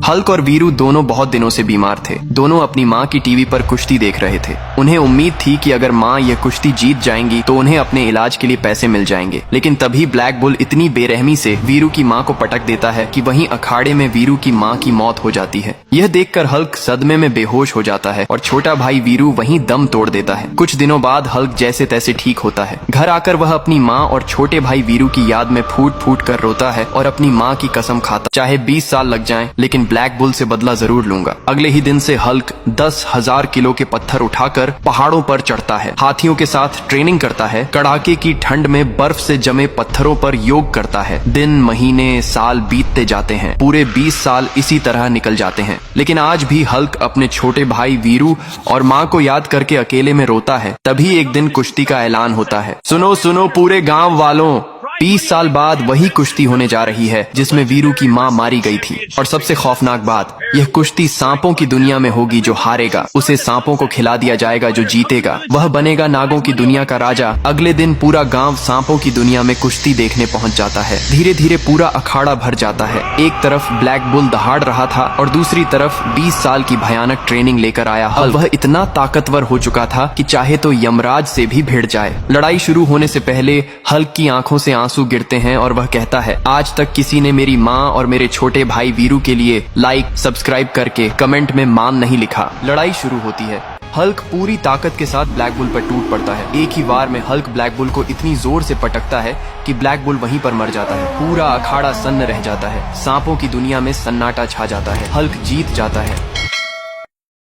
Hulk और वीरू दोनों बहुत दिनों से बीमार थे। दोनों अपनी माँ की टीवी पर कुश्ती देख रहे थे। उन्हें उम्मीद थी कि अगर माँ यह कुश्ती जीत जाएंगी तो उन्हें अपने इलाज के लिए पैसे मिल जाएंगे। लेकिन तभी ब्लैक बुल इतनी बेरहमी से वीरू की माँ को पटक देता है कि वहीं अखाड़े में वीरू की माँ की मौत हो जाती है। यह देखकर हल्क सदमे में बेहोश हो जाता है और छोटा भाई वीरू वहीं दम तोड़ देता है। कुछ दिनों बाद हल्क जैसे तैसे ठीक होता है। घर आकर वह अपनी माँ और छोटे भाई वीरू की याद में फूट फूट कर रोता है और अपनी माँ की कसम खाता, चाहे 20 साल लग जाएं, लेकिन ब्लैक बुल से बदला जरूर लूंगा। अगले ही दिन से हल्क 10,000 किलो के पत्थर उठाकर पहाड़ों पर चढ़ता है, हाथियों के साथ ट्रेनिंग करता है, कड़ाके की ठंड में बर्फ से जमे पत्थरों पर योग करता है। दिन महीने साल बीतते जाते हैं, पूरे 20 साल इसी तरह निकल जाते हैं। लेकिन आज भी हल्क अपने छोटे भाई वीरू और माँ को याद करके अकेले में रोता है। तभी एक दिन कुश्ती का ऐलान होता है। सुनो सुनो पूरे गांव वालों, 20 साल बाद वही कुश्ती होने जा रही है जिसमें वीरू की माँ मारी गई थी। और सबसे खौफनाक बात, यह कुश्ती सांपों की दुनिया में होगी। जो हारेगा उसे सांपों को खिला दिया जाएगा, जो जीतेगा वह बनेगा नागों की दुनिया का राजा। अगले दिन पूरा गांव सांपों की दुनिया में कुश्ती देखने पहुंच जाता है। धीरे धीरे पूरा अखाड़ा भर जाता है। एक तरफ ब्लैक बुल दहाड़ रहा था और दूसरी तरफ 20 साल की भयानक ट्रेनिंग लेकर आया हल्क। वह इतना ताकतवर हो चुका था कि चाहे तो यमराज से भी भिड़ जाए। लड़ाई शुरू होने से पहले हल्क की आंखों से आंसू गिरते हैं और वह कहता है, आज तक किसी ने मेरी माँ और मेरे छोटे भाई वीरू के लिए लाइक सब्सक्राइब करके कमेंट में मान नहीं लिखा। लड़ाई शुरू होती है। हल्क पूरी ताकत के साथ ब्लैक बुल पर टूट पड़ता है। एक ही बार में हल्क ब्लैक बुल को इतनी जोर से पटकता है कि ब्लैक बुल वहीं पर मर जाता है। पूरा अखाड़ा सन्न रह जाता है। सांपों की दुनिया में सन्नाटा छा जाता है। हल्क जीत जाता है।